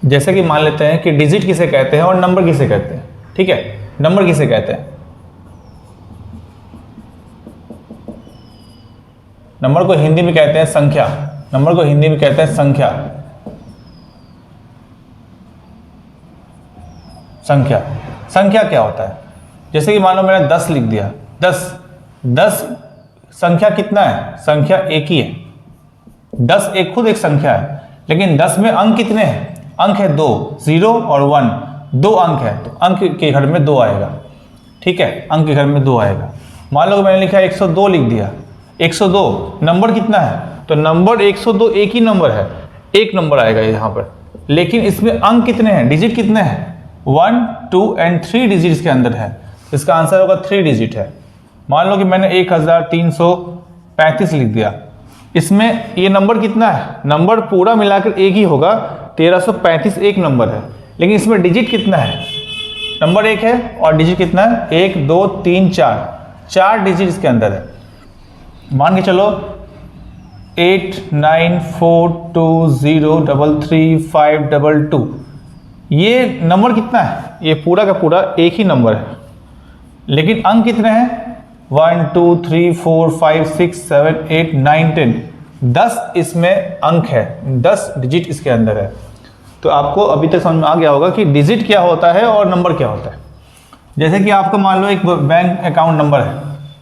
जैसे कि मान लेते हैं कि डिजिट किसे कहते हैं और नंबर किसे कहते हैं। ठीक है, नंबर किसे कहते हैं? नंबर को हिंदी में कहते हैं संख्या। नंबर को हिंदी में कहते हैं संख्या। संख्या संख्या क्या होता है? जैसे कि मान लो मैंने 10 लिख दिया, 10 संख्या कितना है? संख्या एक ही है। 10 एक खुद एक संख्या है, लेकिन 10 में अंक कितने हैं? अंक है 2, 0 और 1, 2 अंक है, तो अंक के घर में 2 आएगा। ठीक है, अंक के घर में 2 आएगा। मान लो मैंने लिखा 102 लिख दिया, 102 नंबर कितना है? तो नंबर 102 एक ही नंबर है, एक नंबर आएगा यहाँ पर, लेकिन इसमें अंक कितने हैं? डिजिट कितने हैं? 1, 2 और 3 डिजिट इसके अंदर है। इसका आंसर होगा 3 डिजिट है। मान लो कि मैंने 1335 लिख दिया, इसमें ये नंबर कितना है? नंबर पूरा मिलाकर एक ही होगा, 1335 एक नंबर है, लेकिन इसमें डिजिट कितना है? नंबर एक है और डिजिट कितना है? 1, 2, 3, 4 डिजिट इसके अंदर है। मान के चलो 8942033522, ये नंबर कितना है? ये पूरा का पूरा एक ही नंबर है, लेकिन अंक कितने हैं? 1, 2, 3, 4, 5, 6, 7, 8, 9, 10, 10 इसमें अंक है, 10 डिजिट इसके अंदर है। तो आपको अभी तक समझ में आ गया होगा कि डिजिट क्या होता है और नंबर क्या होता है। जैसे कि आपका मान लो एक बैंक अकाउंट नंबर है,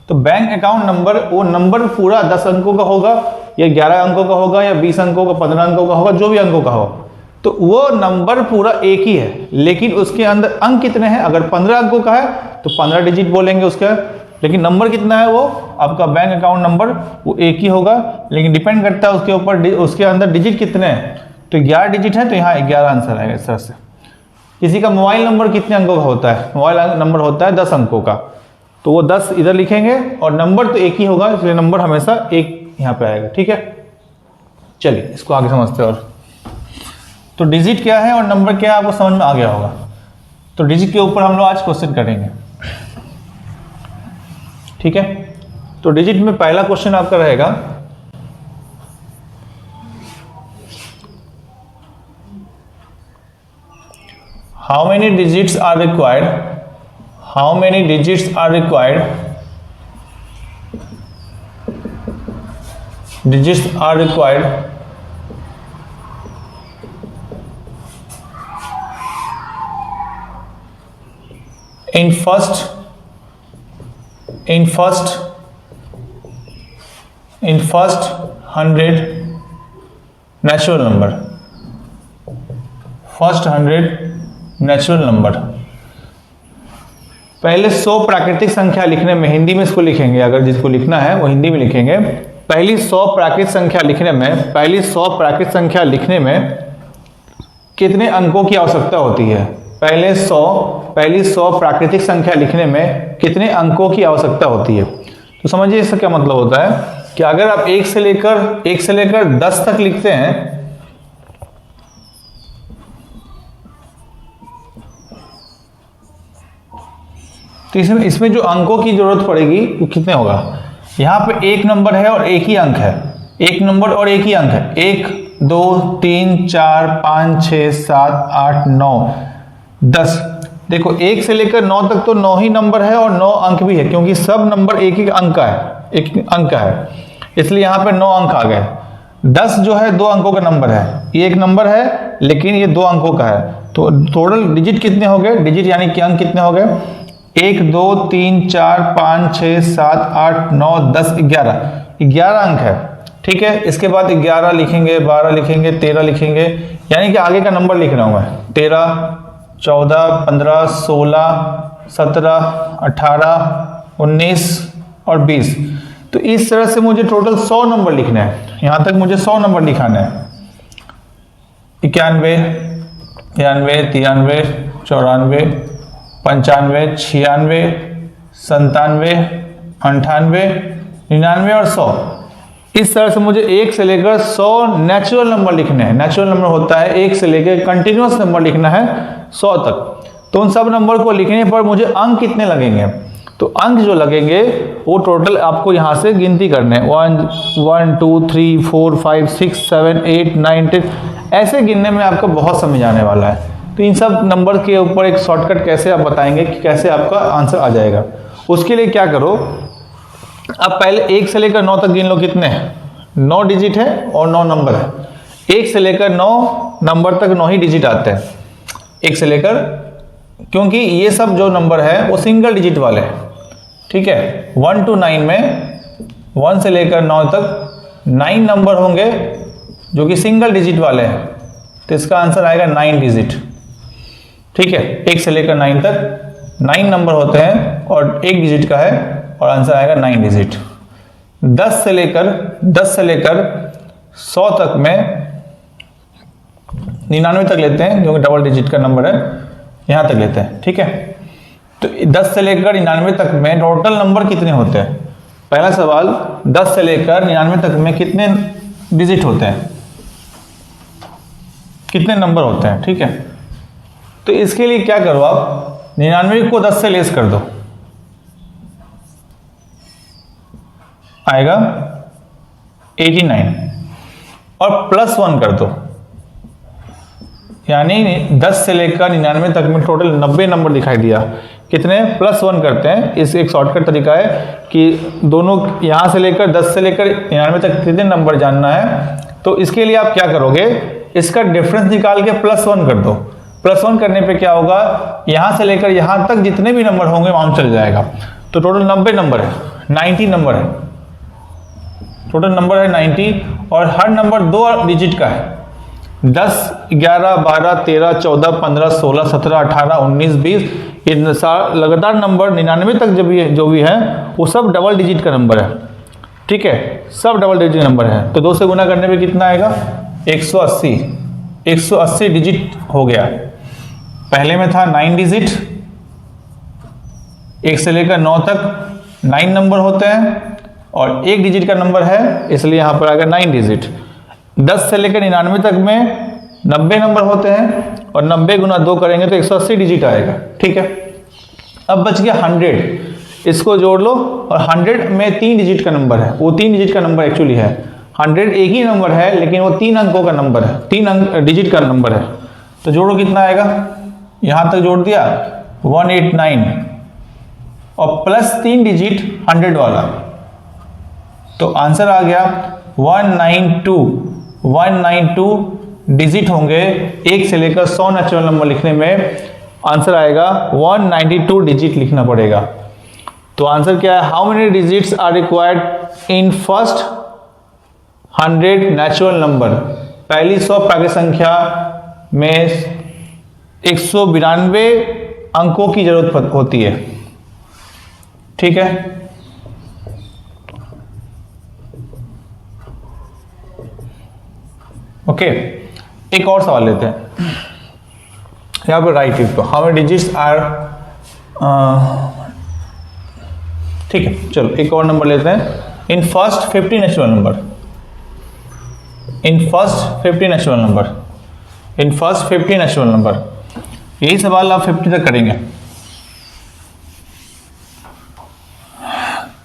तो बैंक अकाउंट नंबर, वो नंबर पूरा 10 अंकों का होगा या 11 अंकों का होगा या 20 अंकों का, 15 अंकों का होगा, जो भी अंकों का हो, तो वो नंबर पूरा एक ही है, लेकिन उसके अंदर अंक कितने हैं? अगर 15 अंकों का है तो 15 डिजिट बोलेंगे उसका, लेकिन नंबर कितना है? वो आपका बैंक अकाउंट नंबर वो एक ही होगा, लेकिन डिपेंड करता है उसके ऊपर, उसके अंदर डिजिट कितने हैं। तो 11 डिजिट है, तो यहाँ 11 आंसर आएगा इस तरह से। किसी का मोबाइल नंबर कितने अंकों का होता है? मोबाइल नंबर होता है 10 अंकों का, तो वो 10 इधर लिखेंगे और नंबर तो एक ही होगा, इसलिए नंबर हमेशा एक यहाँ पे आएगा। ठीक है, चलिए इसको आगे समझते हैं। और तो डिजिट क्या है और नंबर क्या है आपको समझ में आ गया होगा। तो डिजिट के ऊपर हम लोग आज क्वेश्चन करेंगे। ठीक है, तो डिजिट में पहला क्वेश्चन आपका रहेगा, how many digits are required, how many digits are required, digits are required in first 100 natural number, first 100 natural number. पहले 100 प्राकृतिक संख्या लिखने में, हिंदी में इसको लिखेंगे, अगर जिसको लिखना है वो हिंदी में लिखेंगे। पहली 100 प्राकृतिक संख्या लिखने में, पहली 100 प्राकृतिक संख्या लिखने में कितने अंकों की आवश्यकता होती है? पहली 100 प्राकृतिक संख्या लिखने में कितने अंकों की आवश्यकता होती है? तो समझिए इसका क्या मतलब होता है कि अगर आप 1 से लेकर 10 तक लिखते हैं, तो इसमें जो अंकों की जरूरत पड़ेगी वो कितने होगा? यहाँ पे एक नंबर है और एक ही अंक है, एक नंबर और एक ही अंक है, 1, 2, 3, 4, 5, 6, 7, 8, 9, 10। देखो 1 से लेकर 9 तक तो 9 ही नंबर है और 9 अंक भी है, क्योंकि सब नंबर एक ही अंक का है, एक अंक का है, इसलिए यहाँ पे 9 अंक आ गए। 10 जो है 2 अंकों का नंबर है, ये एक नंबर है लेकिन ये 2 अंकों का है, तो टोटल डिजिट कितने हो गए? डिजिट यानी कि अंक कितने हो गए? 1, 2, 3, 4, 5, 6, 7, 8, 9, 10, 11 अंक है। ठीक है, इसके बाद 11 लिखेंगे, 12 लिखेंगे, 13 लिखेंगे, यानी कि आगे का नंबर लिख रहा हूं मैं, 13, 14, 15, 16, 17, 18, 19 और 20। तो इस तरह से मुझे टोटल 100 नंबर लिखना है, यहां तक मुझे 100 नंबर लिखाना है। 91, 93, 94, 95, 96, 97, 98, 99 और 100। इस तरह से मुझे 1 से लेकर 100 नेचुरल नंबर लिखने हैं। नेचुरल नंबर होता है 1 से लेकर कंटिन्यूअस नंबर लिखना है 100 तक। तो उन सब नंबर को लिखने पर मुझे अंक कितने लगेंगे? तो अंक जो लगेंगे वो टोटल आपको यहाँ से गिनती करने हैं, 1 2 3 4 5 6 7 8 9 10, ऐसे गिनने में आपका बहुत समय जाने वाला है। तो इन सब नंबर के ऊपर एक शॉर्टकट कैसे आप बताएंगे कि कैसे आपका आंसर आ जाएगा। उसके लिए क्या करो, अब पहले 1 से लेकर 9 तक गिन लो, कितने हैं, 9 डिजिट है और 9 नंबर है। 1 से लेकर 9 नंबर तक 9 ही डिजिट आते हैं, 1 से लेकर, क्योंकि ये सब जो नंबर है वो सिंगल डिजिट वाले हैं, ठीक है। 1 to 9 में 1 से लेकर 9 तक 9 नंबर होंगे जो कि सिंगल डिजिट वाले हैं, तो इसका आंसर आएगा 9 डिजिट, ठीक है। 1 से लेकर 9 तक 9 नंबर होते हैं और 1 डिजिट का है और आंसर आएगा 9 डिजिट। 10 से लेकर 100 तक में 99 तक लेते हैं जो कि डबल डिजिट का नंबर है, यहाँ तक लेते हैं, ठीक है। तो 10 से लेकर 99 तक में टोटल नंबर कितने होते हैं। पहला सवाल, 10 से लेकर 99 तक में कितने डिजिट होते हैं, कितने नंबर होते हैं, ठीक है। तो इसके लिए क्या करो, आप 99 को 10 से लेस कर दो, आएगा 89 और +1 कर दो, यानी 10 से लेकर 99 तक में टोटल 90 नंबर दिखाई दिया। कितने, +1 करते हैं। इस एक शॉर्टकट तरीका है कि दोनों यहाँ से लेकर 10 से लेकर 99 तक कितने नंबर जानना है, तो इसके लिए आप क्या करोगे, इसका डिफरेंस निकाल के +1 कर दो। +1 करने पे क्या होगा, यहाँ से लेकर यहाँ तक जितने भी नंबर होंगे वहाँ चल जाएगा। तो टोटल 90 नंबर है, 90 नंबर है, टोटल नंबर है 90 और हर नंबर 2 डिजिट का है। 10 11 12 13 14 15 16 17 18 19 20 ये लगातार नंबर 99 तक जो भी है वो सब डबल डिजिट का नंबर है, ठीक है, सब डबल डिजिट नंबर है। तो 2 से गुना करने पे कितना आएगा, 180 डिजिट हो गया। पहले में था 9 डिजिट, 1 से लेकर 9 तक 9 नंबर होते हैं और 1 डिजिट का नंबर है, इसलिए यहाँ पर आएगा 9 डिजिट। 10 से लेकर 99 तक में 90 नंबर होते हैं और 90 गुना 2 करेंगे तो 180 डिजिट आएगा, ठीक है। अब बच गया 100, इसको जोड़ लो और 100 में 3 डिजिट का नंबर है, वो 3 डिजिट का नंबर एक्चुअली है। 100 एक ही नंबर है लेकिन वो 3 अंकों का नंबर है, 3 डिजिट का नंबर है। तो जोड़ो, कितना आएगा, यहाँ तक जोड़ दिया 189 और प्लस 3 डिजिट 100 वाला, तो आंसर आ गया 192 डिजिट होंगे। 1 से लेकर 100 नेचुरल नंबर लिखने में आंसर आएगा 192 डिजिट लिखना पड़ेगा। तो आंसर क्या है, how many digits are required in first 100 natural number. पहली 100 प्राकृतिक संख्या में 192 अंकों की जरूरत होती है, ठीक है। ओके, एक और सवाल लेते हैं, यहाँ पर राइट इसको, हाउ मेनी डिजिट्स आर, ठीक है। चलो एक और नंबर लेते हैं, in first 50 natural number, in first 50 natural number, in first 50 natural number, यही सवाल आप 50 तक करेंगे।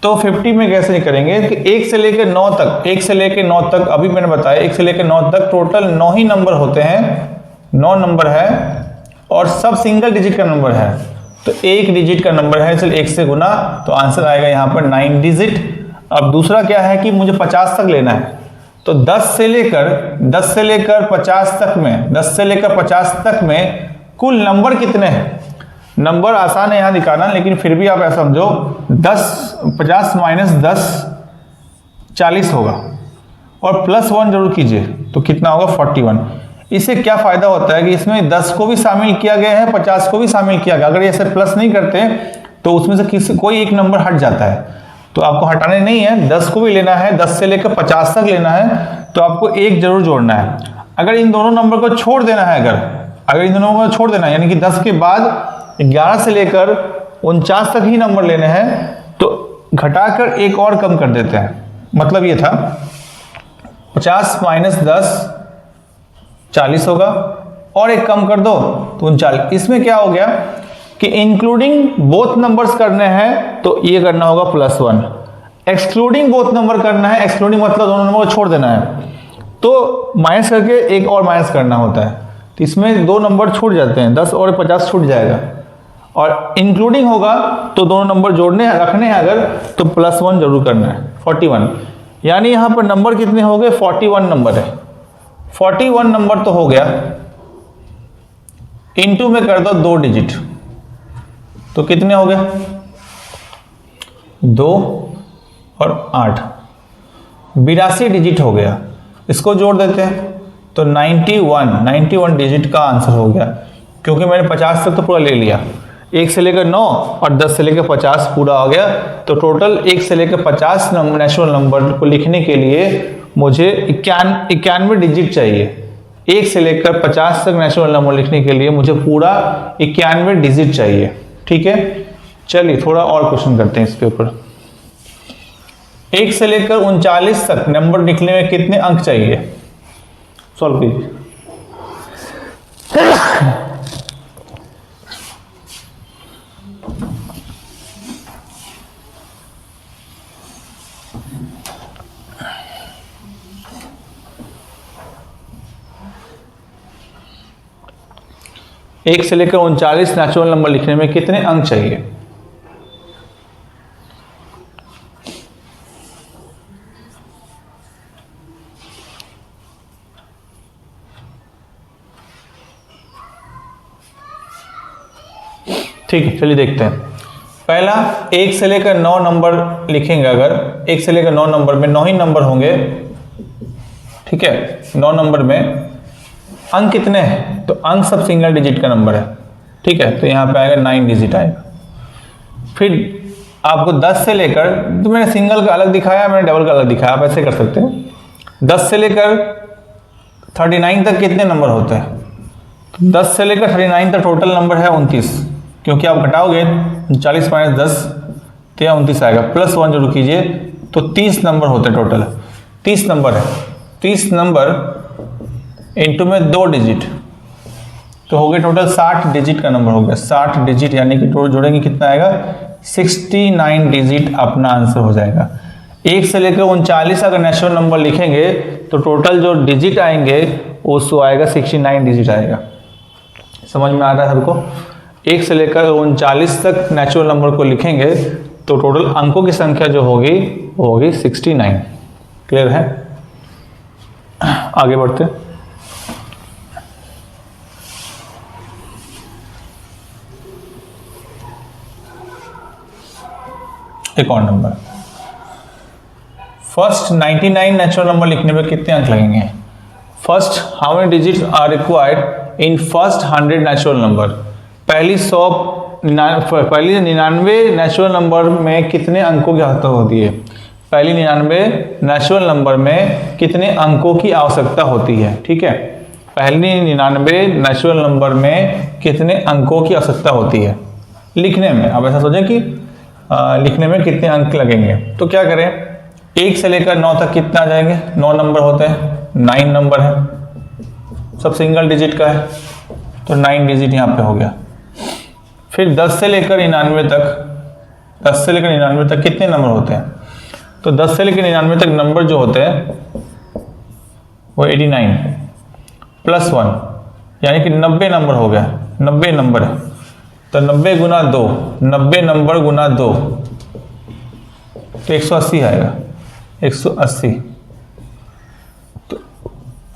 तो 50 में कैसे नहीं करेंगे कि 1 से लेकर 9 तक, 1 से लेकर 9 तक, अभी मैंने बताया 1 से लेकर 9 तक टोटल 9 ही नंबर होते हैं, 9 नंबर है और सब सिंगल डिजिट का नंबर है। तो 1 डिजिट का नंबर है, इसलिए 1 से गुना, तो आंसर आएगा यहाँ पर 9 डिजिट। अब दूसरा क्या है कि मुझे 50 तक लेना है, तो 10 से लेकर 50 तक में, 10 से लेकर 50 तक में कुल नंबर कितने हैं। नंबर आसान है यहाँ निकालना, लेकिन फिर भी आप ऐसा समझो 50 माइनस 10 40 होगा और +1 जरूर कीजिए, तो कितना होगा 41। इससे क्या फायदा होता है कि इसमें 10 को भी शामिल किया गया है, 50 को भी शामिल किया गया। अगर ऐसे प्लस नहीं करते तो उसमें से कोई एक नंबर हट जाता है, तो आपको हटाने नहीं है, 10 को भी लेना है, 10 से लेकर 50 तक लेना है, तो आपको एक जरूर जोड़ना है। अगर इन दोनों नंबर को छोड़ देना है, अगर इन दोनों को छोड़ देना है, यानी कि 10 के बाद 11 से लेकर 49 तक ही नंबर लेने हैं, तो घटाकर एक और कम कर देते हैं। मतलब ये था 50 माइनस 10 40 होगा और एक कम कर दो तो 39। इसमें क्या हो गया कि इंक्लूडिंग बोथ नंबर्स करने हैं तो ये करना होगा +1, एक्सक्लूडिंग बोथ नंबर करना है, एक्सक्लूडिंग मतलब दोनों नंबर को छोड़ देना है, तो माइनस करके एक और माइनस करना होता है, तो इसमें 2 नंबर छूट जाते हैं, 10 और 50 छूट जाएगा। और इंक्लूडिंग होगा तो दोनों नंबर जोड़ने रखने हैं अगर, तो +1 जरूर करना है, 41। यानी यहाँ पर नंबर कितने हो गए, 41 नंबर है। 41 नंबर तो हो गया, इनटू में कर दो 2 डिजिट, तो कितने हो गए, 2 और 8, 82 डिजिट हो गया। इसको जोड़ देते हैं तो 91 डिजिट का आंसर हो गया, क्योंकि मैंने 50 तक तो पूरा ले लिया, 1 से लेकर 9 और 10 से लेकर 50 पूरा हो गया। तो टोटल 1 से लेकर 50 नेचुरल नंबर को लिखने के लिए मुझे 91 डिजिट चाहिए। 1 से लेकर 50 तक नेचुरल नंबर लिखने के लिए मुझे पूरा 91 डिजिट चाहिए। ठीक है, चलिए थोड़ा और क्वेश्चन करते हैं इसके ऊपर। 1 से लेकर 39 तक नंबर लिखने में कितने अंक चाहिए, सॉल्व कीजिए। एक से लेकर 39 नेचुरल नंबर लिखने में कितने अंक चाहिए? ठीक है, चलिए देखते हैं। पहला 1 से लेकर 9 नंबर लिखेंगे, अगर 1 से लेकर 9 नंबर में 9 ही नंबर होंगे, ठीक है, 9 नंबर में अंक कितने हैं, तो अंक सब सिंगल डिजिट का नंबर है। ठीक है, तो यहाँ पे आएगा 9 डिजिट आएगा। फिर आपको 10 से लेकर, तो मैंने सिंगल का अलग दिखाया, मैंने डबल का अलग दिखाया, आप ऐसे कर सकते हैं। 10 से लेकर 39 तक कितने नंबर होते हैं, तो 10 से लेकर 39 तक टोटल नंबर है 29, क्योंकि आप घटाओगे 40 - 10 तो 29 आएगा, +1 जरूर कीजिए, तो 30 नंबर होते हैं टोटल। 30 नंबर है, 30 नंबर इंटू में 2 डिजिट, तो हो गए टोटल 60 डिजिट का नंबर हो गया। 60 डिजिट यानी कि टोटल जोड़ेंगे कितना आएगा, 69 डिजिट अपना आंसर हो जाएगा। 1 से लेकर 39 अगर नेचुरल नंबर लिखेंगे तो टोटल जो डिजिट आएंगे वो सो आएगा 69 डिजिट आएगा। समझ में आ रहा है सबको? 1 से लेकर 39 तक नेचुरल नंबर को लिखेंगे तो टोटल अंकों की संख्या जो होगी वो होगी 69। क्लियर है? आगे बढ़ते हैं। एक और नंबर, फर्स्ट 99 नेचुरल नंबर लिखने में कितने अंक लगेंगे? First, how many digits are required in first 100 natural number? पहली 99 नेचुरल नंबर में कितने अंकों की आवश्यकता होती है? पहली 99 नेचुरल नंबर में कितने अंकों की आवश्यकता होती है? ठीक है, पहली 99 नेचुरल नंबर में कितने अंकों की आवश्यकता होती है लिखने में? आप ऐसा सोचें कि लिखने में कितने अंक लगेंगे, तो क्या करें, 1 से लेकर 9 तक कितना आ जाएंगे? 9 नंबर होते हैं, 9 नंबर है, सब सिंगल डिजिट का है, तो 9 डिजिट यहाँ पे हो गया। फिर 10 से लेकर 99 तक, 10 से लेकर 99 तक कितने नंबर होते हैं? तो 10 से लेकर 99 तक नंबर जो होते हैं वो 89 +1 यानी कि 90 नंबर हो गया। 90 नंबर है तो 90 गुना 2, 90 नंबर गुना 2 तो 180 आएगा, 180। तो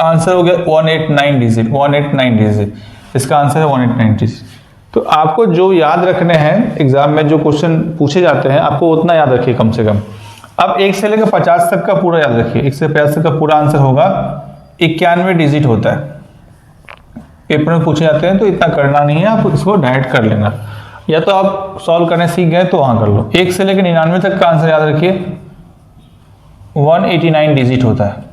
आंसर हो गया 189 डिजिट, 189 डिजिट। इसका आंसर है 189 डिजिट। तो आपको जो याद रखने हैं एग्जाम में, जो क्वेश्चन पूछे जाते हैं आपको उतना याद रखिए कम से कम। अब 1 से लेकर 50 तक का पूरा याद रखिए। 1 से 50 तक का पूरा आंसर होगा 91 डिजिट होता है। पेपर में पूछे जाते हैं तो इतना करना नहीं है, आप इसको डायरेक्ट कर लेना, या तो आप सॉल्व करने सीख गए तो वहाँ कर लो। 1 से लेकर 99 तक का आंसर याद रखिए 189 डिजिट होता है।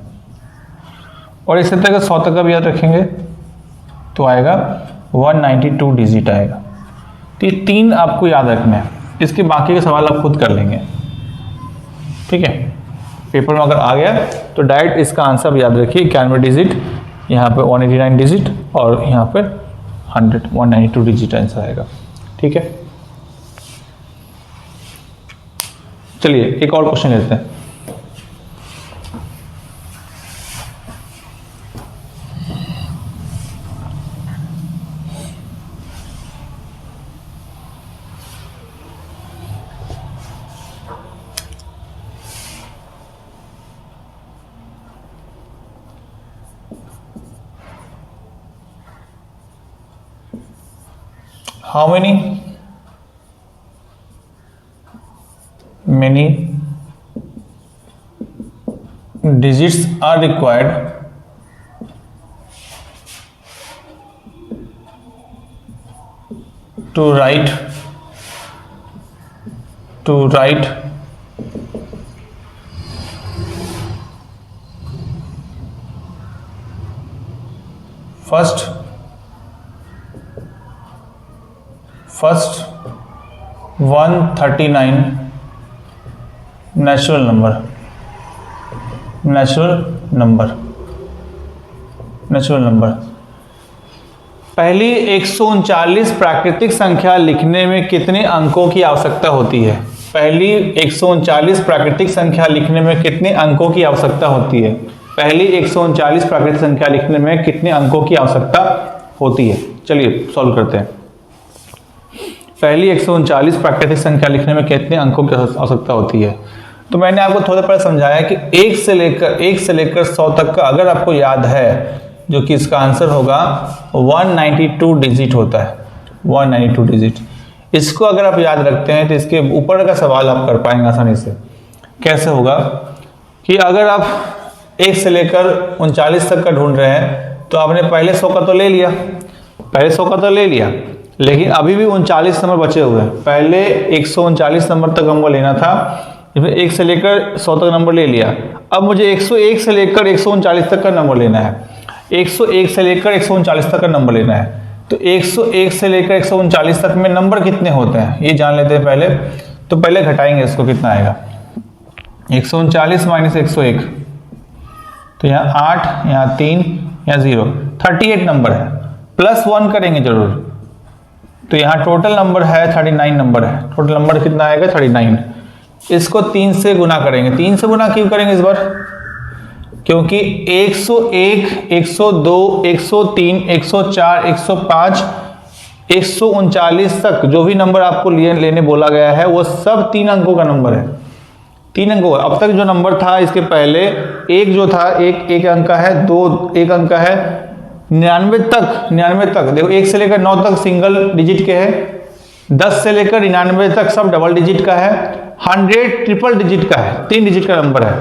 और इसी तरह 100 तक का भी याद रखेंगे तो आएगा 192 डिजिट आएगा। तो ये 3 आपको याद रखना है, इसके बाकी के सवाल आप खुद कर लेंगे। ठीक है, पेपर में अगर आ गया तो डायरेक्ट इसका आंसर याद रखिए 91 डिजिट, यहाँ पे 189 डिजिट और यहाँ पर 192 डिजिट आंसर आएगा। ठीक है, चलिए एक और क्वेश्चन लेते हैं। How many digits are required to write first 139 natural number। पहली 139 प्राकृतिक संख्या लिखने में कितने अंकों की आवश्यकता होती है? पहली 139 प्राकृतिक संख्या लिखने में कितने अंकों की आवश्यकता होती है? पहली 139 प्राकृतिक संख्या लिखने में कितने अंकों की आवश्यकता होती है? चलिए सॉल्व करते हैं। पहली 139 प्राकृतिक संख्या लिखने में कितने अंकों की आवश्यकता होती है? तो मैंने आपको थोड़ा पहले समझाया कि 1 से लेकर 100 तक का अगर आपको याद है, जो कि इसका आंसर होगा 192 डिजिट होता है, 192 डिजिट। इसको अगर आप याद रखते हैं तो इसके ऊपर का सवाल आप कर पाएंगे आसानी से। कैसे होगा कि अगर आप 1 से लेकर 39 तक का ढूंढ रहे हैं तो आपने पहले 100 का तो ले लिया, लेकिन अभी भी 39 नंबर बचे हुए हैं। पहले 139 नंबर तक हमको लेना था, 1 से लेकर 100 तक नंबर ले लिया। अब मुझे 101 से लेकर 139 तक का नंबर लेना है, 101 से लेकर 139 तक का नंबर लेना है। तो 101 से लेकर 139 तक में नंबर कितने होते हैं ये जान लेते हैं पहले। तो पहले घटाएंगे इसको, कितना आएगा 139 माइनस 101, तो यहाँ 8, यहाँ 3, यहाँ 0, 38 नंबर है। प्लस 1 करेंगे जरूर, तो यहाँ टोटल नंबर है 39 नंबर है। टोटल नंबर कितना आएगा 39। इसको 3 से गुना करेंगे। 3 से गुना क्यों करेंगे इस बार? क्योंकि 101, 102, 103, 104, 105, 139 तक जो भी नंबर आपको लेने बोला गया है वो सब 3 अंकों का नंबर है, 3 अंकों का। अब तक जो नंबर था इसके पहले एक जो था एक अंक का है, 2 एक अंक का है, 99 तक देखो 1 से लेकर 9 तक सिंगल डिजिट के है, 10 से लेकर 99 तक सब डबल डिजिट का है, 100 ट्रिपल डिजिट का है, 3 डिजिट का नंबर है,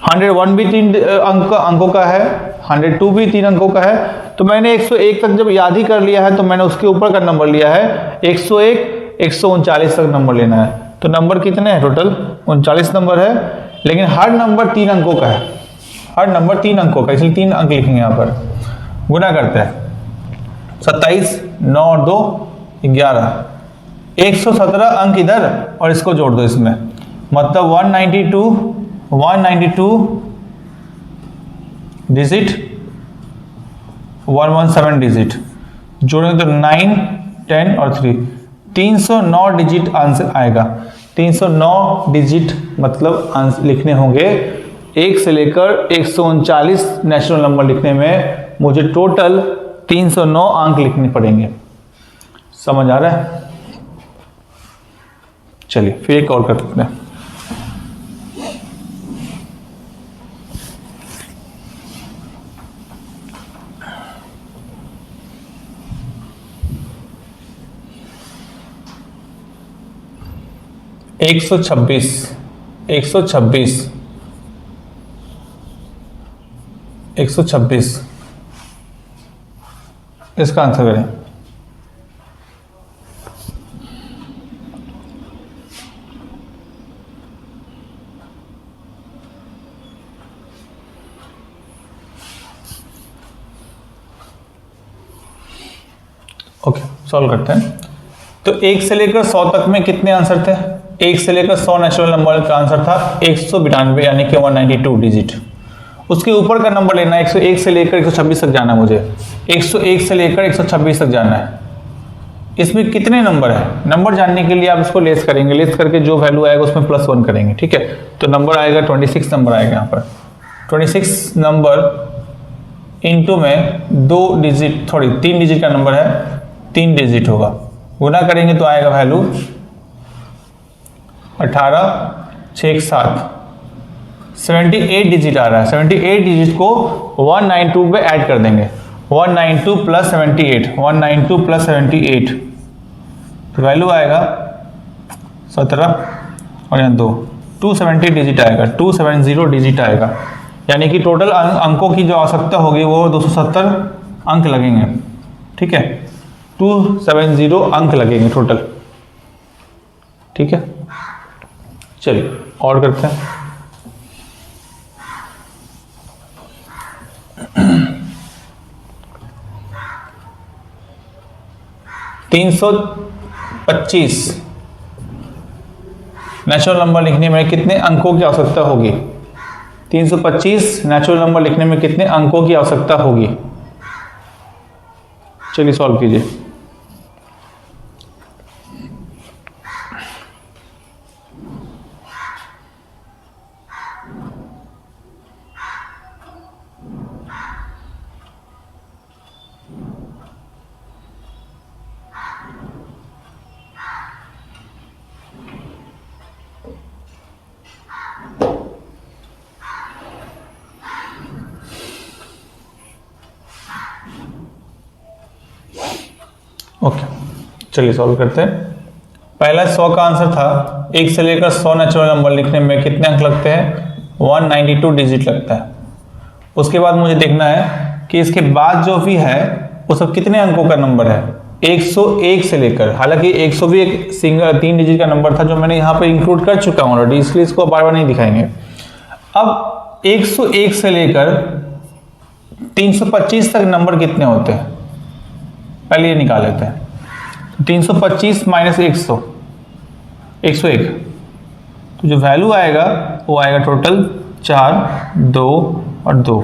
101 भी 3 अंकों का है, 102 भी 3 अंकों का है। तो मैंने 101 तक जब याद ही कर लिया है तो मैंने उसके ऊपर का नंबर लिया है 101, 139 तक नंबर लेना है। तो नंबर कितने हैं? टोटल 39 नंबर है, लेकिन हर नंबर 3 अंकों का है, हर नंबर 3 अंकों का, इसलिए 3 अंक लिखेंगे यहाँ पर। गुना करते हैं 27, 9 और 2 11, 117 अंक इधर और इसको जोड़ दो इसमें, मतलब 192 डिजिट, 117 डिजिट जोड़ेंगे तो 9, 10 और 3, 309 डिजिट आंसर आएगा। 309 डिजिट मतलब आंसर लिखने होंगे। 1 से लेकर 139 नेचुरल नंबर लिखने में मुझे टोटल 309 अंक लिखने पड़ेंगे। समझ आ रहा है? चलिए फिर एक और करते हैं। एक सौ छब्बीस इसका आंसर करें। ओके सॉल्व करते हैं। तो 1 से लेकर 100 तक में कितने आंसर थे? 1 से लेकर 100 नेचुरल नंबर का आंसर था 192 यानी कि 192 डिजिट। उसके ऊपर का नंबर लेना है, 101 से लेकर 126 तक जाना है मुझे, 101 से लेकर 126 तक जाना है। इसमें कितने नंबर है, नंबर जानने के लिए आप इसको लेस करेंगे, लेस करके जो वैल्यू आएगा उसमें +1 करेंगे, ठीक है। तो नंबर आएगा 26 नंबर आएगा यहाँ पर। 26 नंबर इनटू में 3 डिजिट का नंबर है, 3 डिजिट होगा, गुना करेंगे तो आएगा वैल्यू 18 6 7 78 डिजिट आ रहा है। 78 डिजिट को 192 पे ऐड कर देंगे, 192 + 78, 192 + 78 तो वैल्यू आएगा 17 और यहाँ 2, 270 डिजिट आएगा, 270 डिजिट आएगा। यानी कि टोटल अंकों की जो आवश्यकता होगी वो 270 अंक लगेंगे, ठीक है। 270 अंक लगेंगे टोटल, ठीक है। चलिए और करते हैं। $325 नेचुरल नंबर लिखने में कितने अंकों की आवश्यकता होगी? 325 नेचुरल नंबर लिखने में कितने अंकों की आवश्यकता होगी? चलिए सॉल्व कीजिए। ओके, चलिए सॉल्व करते हैं। पहला 100 का आंसर था, 1 से लेकर 100 नेचुरल नंबर लिखने में कितने अंक लगते हैं? 192 डिजिट लगता है। उसके बाद मुझे देखना है कि इसके बाद जो भी है वो सब कितने अंकों का नंबर है। 101 से लेकर, हालांकि 100 भी एक सिंगल 3 डिजिट का नंबर था जो मैंने यहाँ पे इंक्लूड कर चुका हूँ ऑलरेडी, इसलिए इसको बार बार नहीं दिखाएंगे। अब 101 से लेकर 325 तक नंबर कितने होते हैं, पहले ये निकाल लेते हैं। 325 - 100, 101, तो जो वैल्यू आएगा वो आएगा टोटल 4, 2 और 2,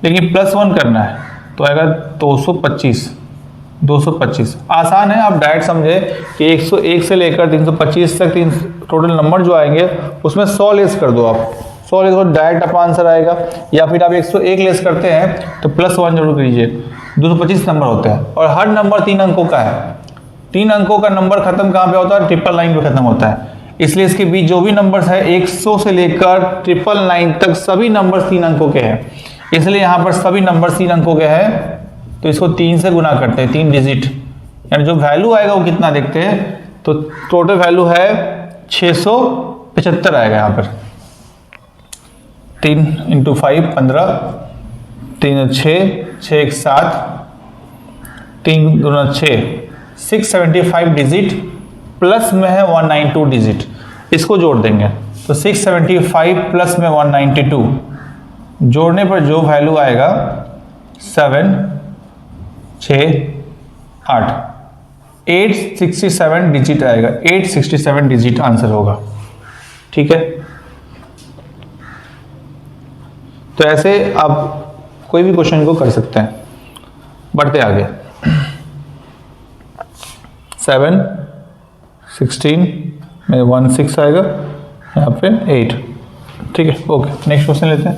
लेकिन +1 करना है तो आएगा 225। 225 आसान है, आप डायरेक्ट समझे कि 101 से लेकर 325 तक टोटल नंबर जो आएंगे उसमें 100 लेस कर दो आप, 100 लेस कर डायरेक्ट आपका आंसर आएगा। या फिर आप 101 लेस करते हैं तो +1 जरूर कीजिए। 225 नंबर होता है और हर नंबर 3 अंकों का है। 3 अंकों का नंबर खत्म कहाँ पे होता है? 999 पे खत्म होता है। इसलिए इसके बीच जो भी नंबर्स है 100 से लेकर 999 तक सभी नंबर 3 अंकों के हैं, इसलिए यहाँ पर सभी नंबर 3 अंकों के हैं। तो इसको 3 से गुना करते हैं, 3 डिजिट, यानी जो वैल्यू आएगा वो कितना देखते हैं। तो टोटल वैल्यू है 675 आएगा यहाँ पर। 3 × 5 15, 3 6, 6 1 7, 3 2 6, 675 डिजिट, प्लस में है 192 डिजिट, इसको जोड़ देंगे तो 675 प्लस में 192 जोड़ने पर जो वैल्यू आएगा 7 6 8, 867 डिजिट आएगा, 867 डिजिट आंसर होगा, ठीक है। तो ऐसे आप कोई भी क्वेश्चन को कर सकते हैं। बढ़ते आगे। 7 16 में 1 6 आएगा, यहाँ पे 8, ठीक है। ओके, नेक्स्ट क्वेश्चन लेते हैं।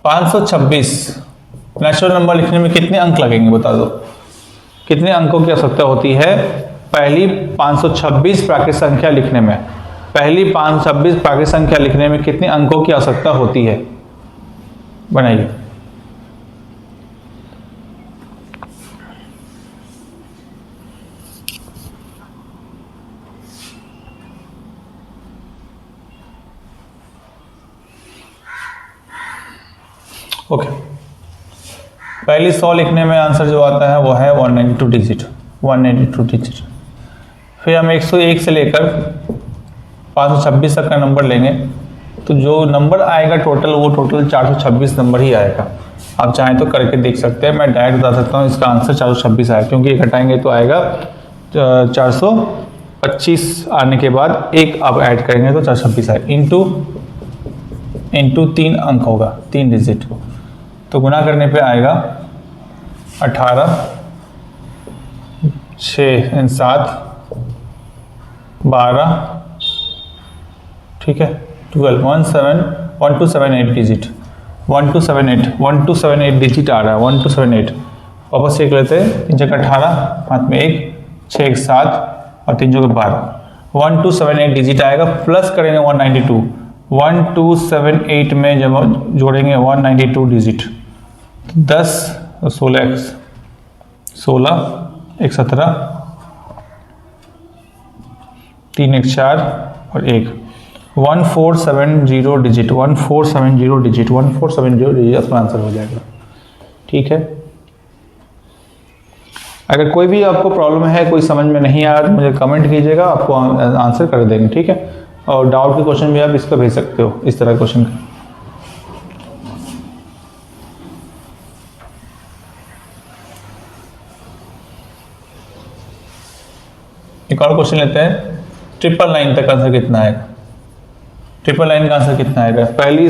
$526 नेचुरल नंबर लिखने में कितने अंक लगेंगे बता दो, कितने अंकों की आवश्यकता होती है पहली 526 प्राकृत संख्या लिखने में? पहली 526 प्राकृत संख्या लिखने में कितने अंकों की आवश्यकता होती है? बनाइए। ओके, पहली 100 लिखने में आंसर जो आता है वो है 192 डिजिट, 192 डिजिट। फिर हम 101 से लेकर 526 तक का नंबर लेंगे तो जो नंबर आएगा टोटल वो टोटल 426 नंबर ही आएगा। आप चाहें तो करके देख सकते हैं, मैं डायरेक्ट बता सकता हूँ इसका आंसर 426 आएगा, क्योंकि एक हटाएंगे तो आएगा 25 आने के बाद एक आप ऐड करेंगे तो 426 आए, इंटू 3 अंक होगा, 3 डिजिट, तो गुना करने पे आएगा 18, 6 7 12, ठीक है, 12, 1278 डिजिट, 1278 डिजिट आ रहा है, 1278। वापस चेक लेते हैं, 3 जगह 18, हाथ में 1, 6 1 7 और 3 जगह 12, 1278 डिजिट आएगा। प्लस करेंगे 192, 1278 में जब जोड़ेंगे 192 डिजिट, 10 16 16 1 17, 3 1 4 और 1, 1470 डिजिट, 1470 डिजिट, 1470 डिजिट अपना आंसर हो जाएगा। ठीक है, अगर कोई भी आपको प्रॉब्लम है, कोई समझ में नहीं आ रहा तो मुझे कमेंट कीजिएगा, आपको आंसर कर देंगे। ठीक है, और डाउट के क्वेश्चन भी आप इस पर भेज सकते हो, इस तरह क्वेश्चन का। एक और क्वेश्चन लेते हैं, 999 तक आंसर कितना आएगा? 999 का आंसर कितना आएगा? पहली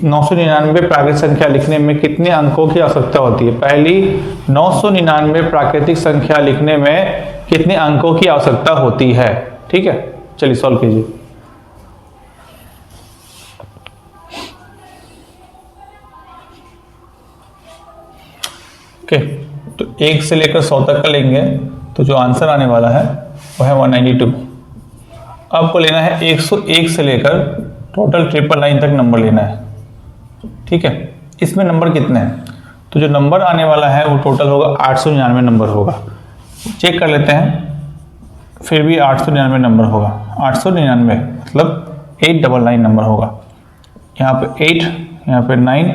999 प्राकृतिक संख्या लिखने में कितने अंकों की आवश्यकता होती है? पहली 999 प्राकृतिक संख्या लिखने में कितने अंकों की आवश्यकता होती है? ठीक है, चलिए सॉल्व कीजिए। ओके, तो 1 से लेकर 100 तक का लेंगे तो जो आंसर आने वाला है वो है 192। आपको लेना है 101 से लेकर टोटल 999 तक नंबर लेना है। ठीक है, इसमें नंबर कितने हैं? तो जो नंबर आने वाला है वो टोटल होगा 899 नंबर होगा। चेक कर लेते हैं, फिर भी 899 नंबर होगा। 899 मतलब 899 नंबर होगा। यहाँ पे 8, यहाँ पे 9,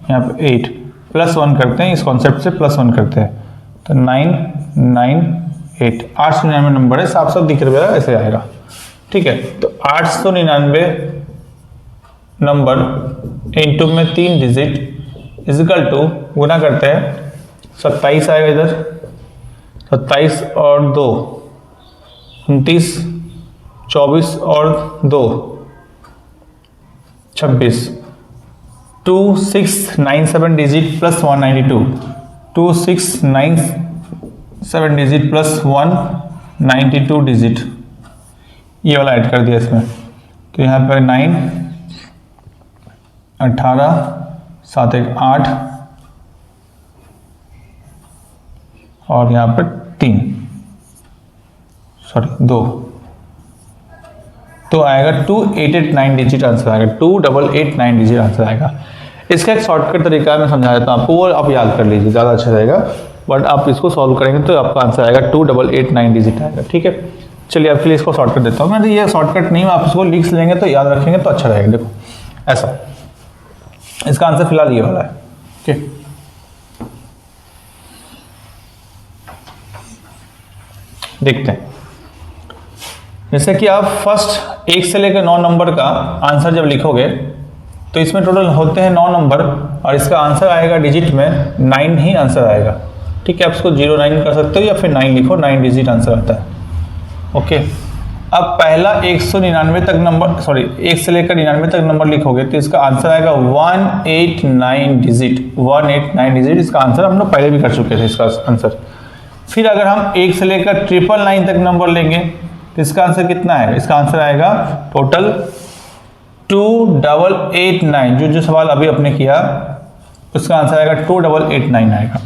यहाँ पे 8, प्लस 1 करते हैं, इस कॉन्सेप्ट से प्लस 1 करते हैं तो 9 9 8, 899 नंबर है, साफ साफ दिख रहा है, ऐसे आएगा। ठीक है, तो 899 नंबर इंटू में 3 डिजिट इजिकल टू गुना करते हैं 27 आएगा इधर, 27 और 2 29, 24 और 2 26, 2697 digit plus 192, 2697 digit plus 192 digit, ये वाला ऐड कर दिया इसमें। तो यहाँ पर 9 18 7 1 8 और यहाँ पर 3 2 तो आएगा 2889 डिजिट आंसर आएगा, 2889 डिजिट आंसर आएगा। इसका एक शॉर्टकट तरीका मैं समझा देता हूँ आपको, वो आप याद कर लीजिए, ज़्यादा अच्छा रहेगा। बट आप इसको सॉल्व करेंगे तो आपका आंसर आएगा 2889 डिजिट आएगा। ठीक है, चलिए आपके लिए इसको शॉर्टकट देता हूँ मैं। ये शॉर्टकट नहीं, आप इसको लिख लेंगे तो याद रखेंगे तो अच्छा रहेगा। देखो ऐसा, इसका आंसर फिलहाल ये वाला है। ठीक, देखते हैं। जैसे कि आप फर्स्ट 1 से लेकर 9 नंबर का आंसर जब लिखोगे तो इसमें टोटल होते हैं 9 नंबर और इसका आंसर आएगा डिजिट में 9 ही आंसर आएगा। ठीक है, आप इसको 09 कर सकते हो या फिर 9 लिखो, 9 डिजिट आंसर आता है। ओके, अब पहला 199 तक नंबर, सॉरी 1 से लेकर 99 तक नंबर लिखोगे तो इसका आंसर आएगा 189 डिजिट, 189 डिजिट इसका आंसर। हम लोग पहले भी कर चुके थे इसका आंसर। फिर अगर हम 1 से लेकर 999 तक नंबर लेंगे तो इसका आंसर कितना आएगा? इसका आंसर आएगा टोटल 2889, जो सवाल अभी आपने किया उसका आंसर आएगा 2889 आएगा।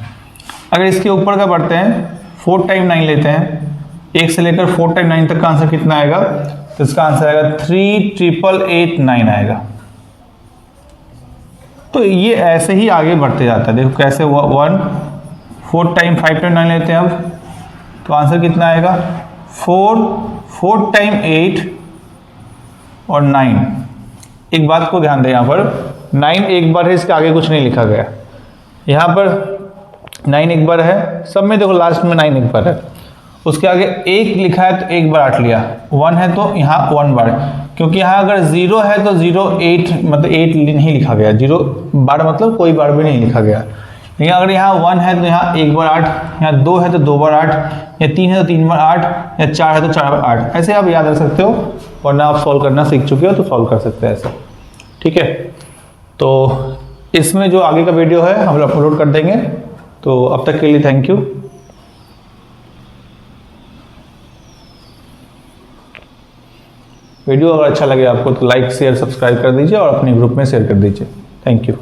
अगर इसके ऊपर का बढ़ते हैं, 4 टाइम 9 लेते हैं, 1 से लेकर 4 टाइम 9 तक का आंसर कितना आएगा? तो इसका आंसर आएगा 3889 आएगा। तो ये ऐसे ही आगे बढ़ते जाता है। देखो कैसे हुआ, 1 4 टाइम 5 टाइम 9 लेते हैं अब, तो आंसर कितना आएगा? 4 टाइम 8 और 9। एक बात को ध्यान दें, यहाँ पर 9 एक बार है, इसके आगे कुछ नहीं लिखा गया। यहाँ पर 9 एक बार है, सब में देखो लास्ट में 9 एक बार है, उसके आगे 1 लिखा है तो 1 बार 8 लिया, 1 है तो यहाँ 1 बार, क्योंकि यहाँ अगर 0 है तो 0 8 मतलब 8 नहीं लिखा गया, 0 बार मतलब कोई बार भी नहीं लिखा गया। लेकिन अगर यहाँ 1 है तो यहाँ 1 बार 8, यहाँ 2 है तो 2 बार 8, या 3 है तो 3 बार 8, या 4 है तो 4 बार 8। ऐसे आप याद रख सकते हो, वरना आप सॉल्व करना सीख चुके हो तो सॉल्व कर सकते हैं ऐसे। ठीक है, तो इसमें जो आगे का वीडियो है हम अपलोड कर देंगे। तो अब तक के लिए थैंक यू। वीडियो अगर अच्छा लगे आपको तो लाइक शेयर सब्सक्राइब कर दीजिए और अपने ग्रुप में शेयर कर दीजिए। Thank you.